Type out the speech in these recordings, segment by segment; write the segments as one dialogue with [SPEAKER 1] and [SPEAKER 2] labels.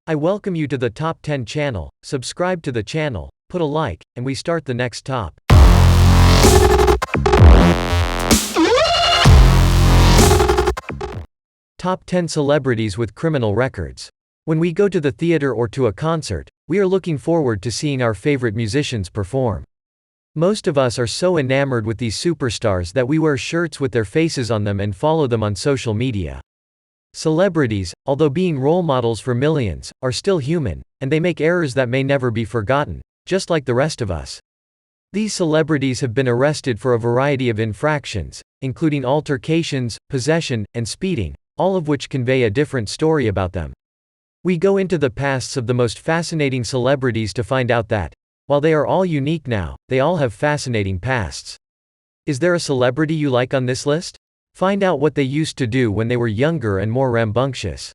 [SPEAKER 1] I welcome you to the Top 10 channel. Subscribe to the channel, put a like, and we start the next top. Top 10 celebrities with criminal records. When we go to the theater or to a concert, we are looking forward to seeing our favorite musicians perform. Most of us are so enamored with these superstars that we wear shirts with their faces on them and follow them on social media. Celebrities, although being role models for millions, are still human, and they make errors that may never be forgotten, just like the rest of us. These celebrities have been arrested for a variety of infractions, including altercations, possession, and speeding, all of which convey a different story about them. We go into the pasts of the most fascinating celebrities to find out that, while they are all unique now, they all have fascinating pasts. Is there a celebrity you like on this list? Find out what they used to do when they were younger and more rambunctious.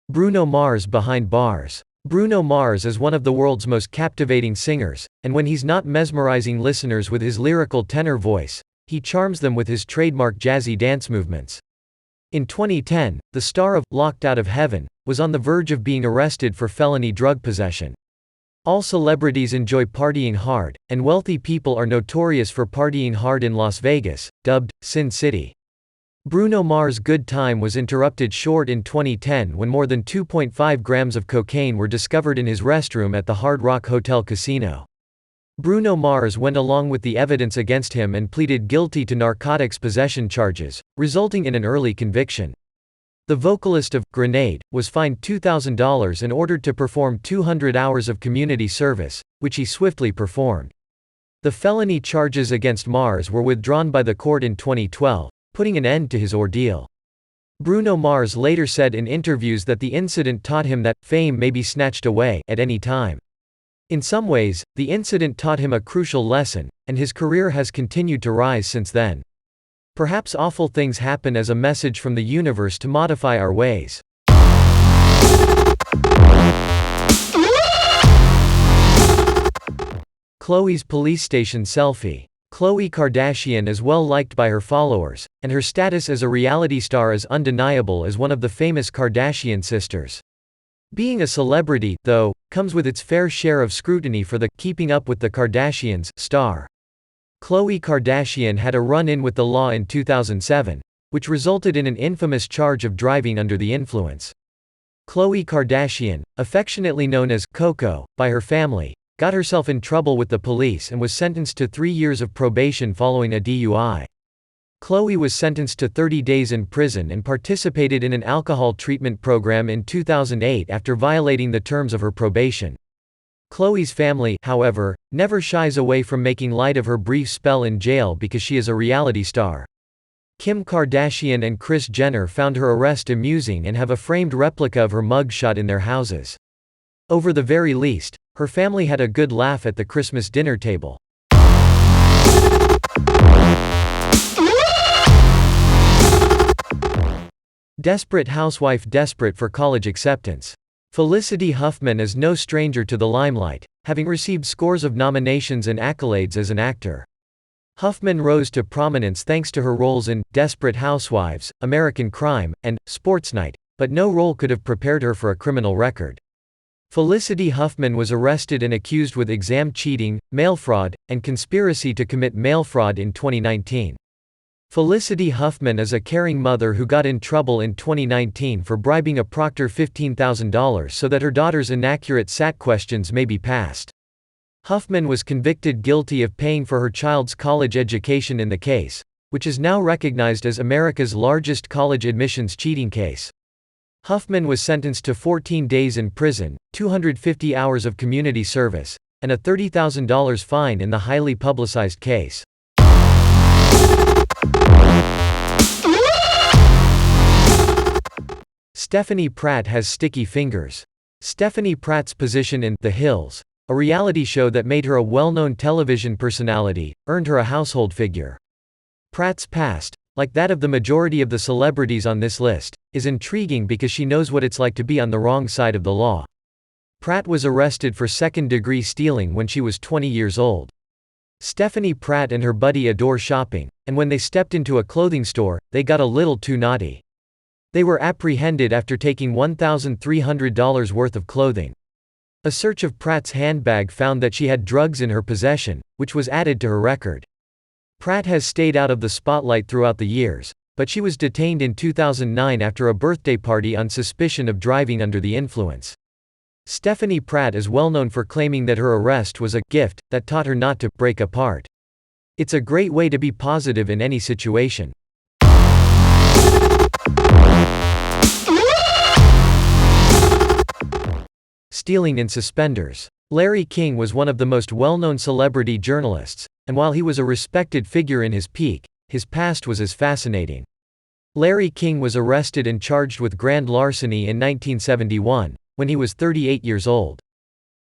[SPEAKER 1] Bruno Mars behind bars. Bruno Mars is one of the world's most captivating singers, and when he's not mesmerizing listeners with his lyrical tenor voice, he charms them with his trademark jazzy dance movements. In 2010, the star of Locked Out of Heaven was on the verge of being arrested for felony drug possession. All celebrities enjoy partying hard, and wealthy people are notorious for partying hard in Las Vegas, dubbed Sin City. Bruno Mars' good time was interrupted short in 2010 when more than 2.5 grams of cocaine were discovered in his restroom at the Hard Rock Hotel Casino. Bruno Mars went along with the evidence against him and pleaded guilty to narcotics possession charges, resulting in an early conviction. The vocalist of Grenade was fined $2,000 and ordered to perform 200 hours of community service, which he swiftly performed. The felony charges against Mars were withdrawn by the court in 2012, putting an end to his ordeal. Bruno Mars later said in interviews that the incident taught him that fame may be snatched away at any time. In some ways, the incident taught him a crucial lesson, and his career has continued to rise since then. Perhaps awful things happen as a message from the universe to modify our ways. Khloe's police station selfie. Khloe Kardashian is well liked by her followers, and her status as a reality star is undeniable as one of the famous Kardashian sisters. Being a celebrity, though, comes with its fair share of scrutiny for the "Keeping Up with the Kardashians" star. Khloe Kardashian had a run-in with the law in 2007, which resulted in an infamous charge of driving under the influence. Khloe Kardashian, affectionately known as Coco by her family, got herself in trouble with the police and was sentenced to 3 years of probation following a DUI. Khloe was sentenced to 30 days in prison and participated in an alcohol treatment program in 2008 after violating the terms of her probation. Khloe's family, however, never shies away from making light of her brief spell in jail because she is a reality star. Kim Kardashian and Kris Jenner found her arrest amusing and have a framed replica of her mug shot in their houses. Over the very least, her family had a good laugh at the Christmas dinner table. Desperate housewife desperate for college acceptance. Felicity Huffman is no stranger to the limelight, having received scores of nominations and accolades as an actor. Huffman rose to prominence thanks to her roles in Desperate Housewives, American Crime, and Sports Night, but no role could have prepared her for a criminal record. Felicity Huffman was arrested and accused with exam cheating, mail fraud, and conspiracy to commit mail fraud in 2019. Felicity Huffman is a caring mother who got in trouble in 2019 for bribing a proctor $15,000 so that her daughter's inaccurate SAT questions may be passed. Huffman was convicted guilty of paying for her child's college education in the case, which is now recognized as America's largest college admissions cheating case. Huffman was sentenced to 14 days in prison, 250 hours of community service, and a $30,000 fine in the highly publicized case. Stephanie Pratt has sticky fingers. Stephanie Pratt's position in The Hills, a reality show that made her a well-known television personality, earned her a household figure. Pratt's past, like that of the majority of the celebrities on this list, is intriguing because she knows what it's like to be on the wrong side of the law. Pratt was arrested for second-degree stealing when she was 20 years old. Stephanie Pratt and her buddy adore shopping, and when they stepped into a clothing store, they got a little too naughty. They were apprehended after taking $1,300 worth of clothing. A search of Pratt's handbag found that she had drugs in her possession, which was added to her record. Pratt has stayed out of the spotlight throughout the years, but she was detained in 2009 after a birthday party on suspicion of driving under the influence. Stephanie Pratt is well known for claiming that her arrest was a gift that taught her not to break apart. It's a great way to be positive in any situation. Stealing in suspenders. Larry King was one of the most well-known celebrity journalists, and while he was a respected figure in his peak, his past was as fascinating. Larry King was arrested and charged with grand larceny in 1971, when he was 38 years old.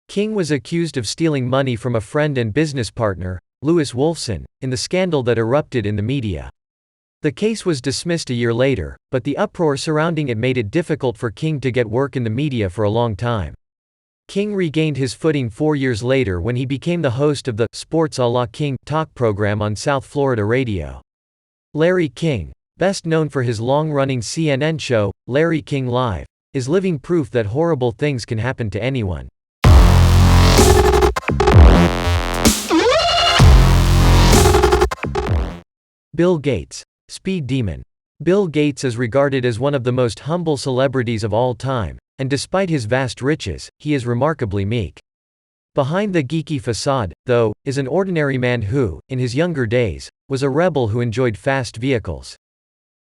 [SPEAKER 1] King was accused of stealing money from a friend and business partner, Louis Wolfson, in the scandal that erupted in the media. The case was dismissed a year later, but the uproar surrounding it made it difficult for King to get work in the media for a long time. King regained his footing 4 years later when he became the host of the Sports a la King talk program on South Florida radio. Larry King, best known for his long-running CNN show, Larry King Live, is living proof that horrible things can happen to anyone. Bill Gates. Speed demon. Bill Gates is regarded as one of the most humble celebrities of all time, and despite his vast riches, he is remarkably meek. Behind the geeky facade, though, is an ordinary man who, in his younger days, was a rebel who enjoyed fast vehicles.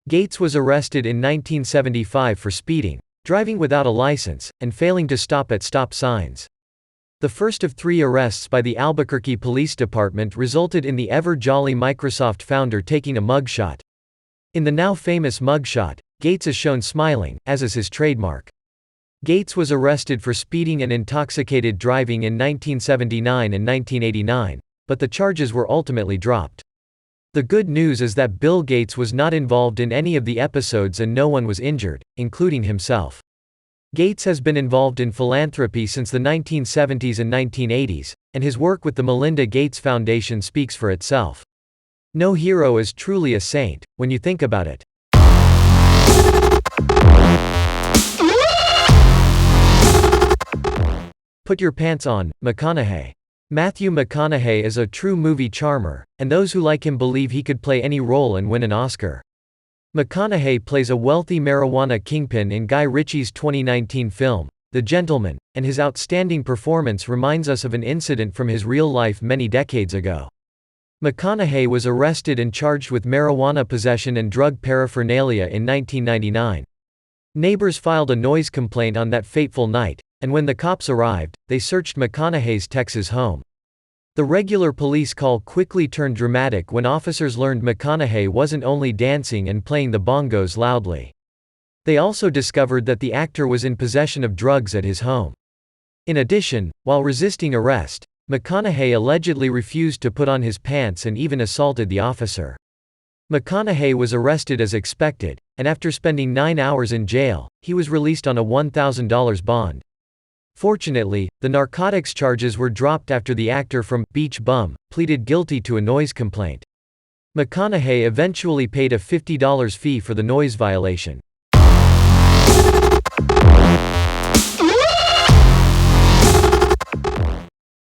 [SPEAKER 1] Gates was arrested in 1975 for speeding, driving without a license, and failing to stop at stop signs. The first of 3 arrests by the Albuquerque Police Department resulted in the ever-jolly Microsoft founder taking a mugshot. In the now famous mugshot, Gates is shown smiling, as is his trademark. Gates was arrested for speeding and intoxicated driving in 1979 and 1989, but the charges were ultimately dropped. The good news is that Bill Gates was not involved in any of the episodes and no one was injured, including himself. Gates has been involved in philanthropy since the 1970s and 1980s, and his work with the Melinda Gates Foundation speaks for itself. No hero is truly a saint, when you think about it. Put your pants on, McConaughey. Matthew McConaughey is a true movie charmer, and those who like him believe he could play any role and win an Oscar. McConaughey plays a wealthy marijuana kingpin in Guy Ritchie's 2019 film, The Gentleman, and his outstanding performance reminds us of an incident from his real life many decades ago. McConaughey was arrested and charged with marijuana possession and drug paraphernalia in 1999. Neighbors filed a noise complaint on that fateful night, and when the cops arrived, they searched McConaughey's Texas home. The regular police call quickly turned dramatic when officers learned McConaughey wasn't only dancing and playing the bongos loudly. They also discovered that the actor was in possession of drugs at his home. In addition, while resisting arrest, McConaughey allegedly refused to put on his pants and even assaulted the officer. McConaughey was arrested as expected, and after spending 9 hours in jail, he was released on a $1,000 bond. Fortunately, the narcotics charges were dropped after the actor from Beach Bum pleaded guilty to a noise complaint. McConaughey eventually paid a $50 fee for the noise violation.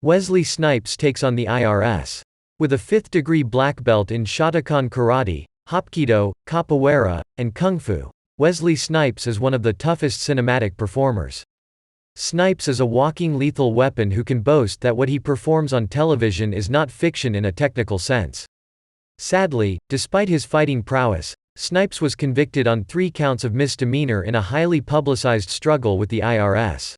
[SPEAKER 1] Wesley Snipes takes on the IRS. With a 5th-degree black belt in Shotokan Karate, Hapkido, Capoeira, and Kung Fu, Wesley Snipes is one of the toughest cinematic performers. Snipes is a walking lethal weapon who can boast that what he performs on television is not fiction in a technical sense. Sadly, despite his fighting prowess, Snipes was convicted on 3 counts of misdemeanor in a highly publicized struggle with the IRS.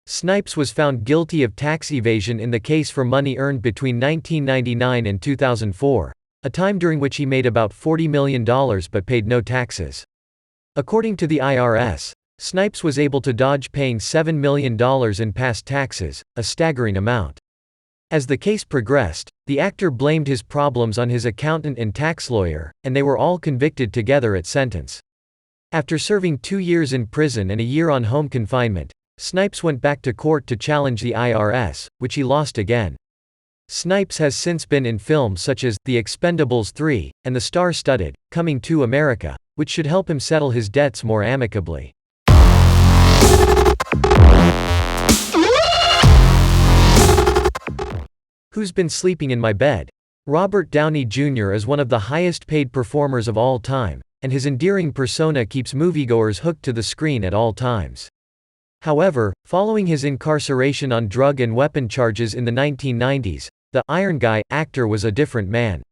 [SPEAKER 1] Snipes was found guilty of tax evasion in the case for money earned between 1999 and 2004, a time during which he made about $40 million but paid no taxes. According to the IRS, Snipes was able to dodge paying $7 million in past taxes, a staggering amount. As the case progressed, the actor blamed his problems on his accountant and tax lawyer, and they were all convicted together at sentence. After serving 2 years in prison and a year on home confinement, Snipes went back to court to challenge the IRS, which he lost again. Snipes has since been in films such as The Expendables 3, and the star-studded Coming to America, which should help him settle his debts more amicably. Who's been sleeping in my bed? Robert Downey Jr. is one of the highest-paid performers of all time, and his endearing persona keeps moviegoers hooked to the screen at all times. However, following his incarceration on drug and weapon charges in the 1990s, the Iron Guy actor was a different man.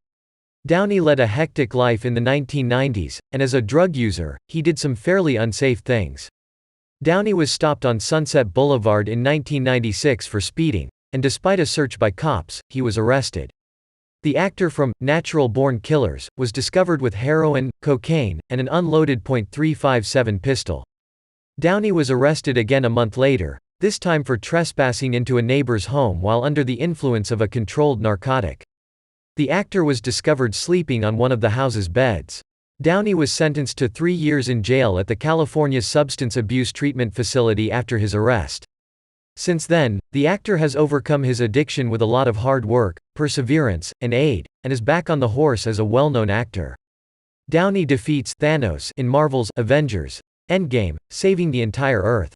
[SPEAKER 1] Downey led a hectic life in the 1990s, and as a drug user, he did some fairly unsafe things. Downey was stopped on Sunset Boulevard in 1996 for speeding, and despite a search by cops, he was arrested. The actor from Natural Born Killers was discovered with heroin, cocaine, and an unloaded .357 pistol. Downey was arrested again a month later, this time for trespassing into a neighbor's home while under the influence of a controlled narcotic. The actor was discovered sleeping on one of the house's beds. Downey was sentenced to 3 years in jail at the California Substance Abuse Treatment Facility after his arrest. Since then, the actor has overcome his addiction with a lot of hard work, perseverance, and aid, and is back on the horse as a well-known actor. Downey defeats Thanos in Marvel's Avengers Endgame, saving the entire Earth.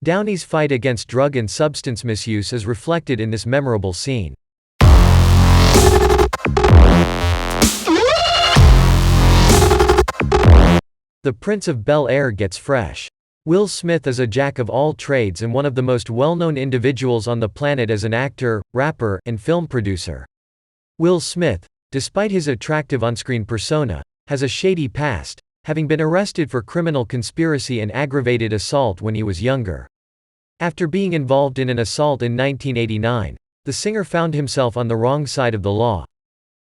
[SPEAKER 1] Downey's fight against drug and substance misuse is reflected in this memorable scene. The Prince of Bel-Air gets fresh. Will Smith is a jack of all trades and one of the most well-known individuals on the planet as an actor, rapper, and film producer. Will Smith, despite his attractive on-screen persona, has a shady past, having been arrested for criminal conspiracy and aggravated assault when he was younger. After being involved in an assault in 1989, the singer found himself on the wrong side of the law.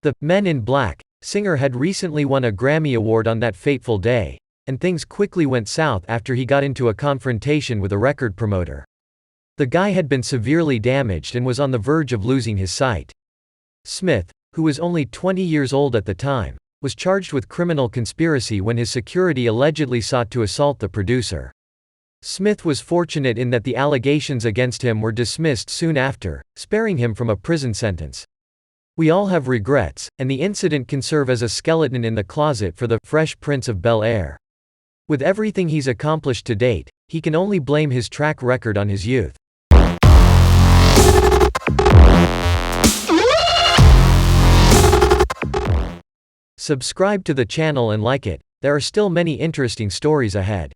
[SPEAKER 1] The Men in Black singer had recently won a Grammy Award on that fateful day, and things quickly went south after he got into a confrontation with a record promoter. The guy had been severely damaged and was on the verge of losing his sight. Smith, who was only 20 years old at the time, was charged with criminal conspiracy when his security allegedly sought to assault the producer. Smith was fortunate in that the allegations against him were dismissed soon after, sparing him from a prison sentence. We all have regrets, and the incident can serve as a skeleton in the closet for the Fresh Prince of Bel-Air. With everything he's accomplished to date, he can only blame his track record on his youth. Subscribe to the channel and like it. There are still many interesting stories ahead.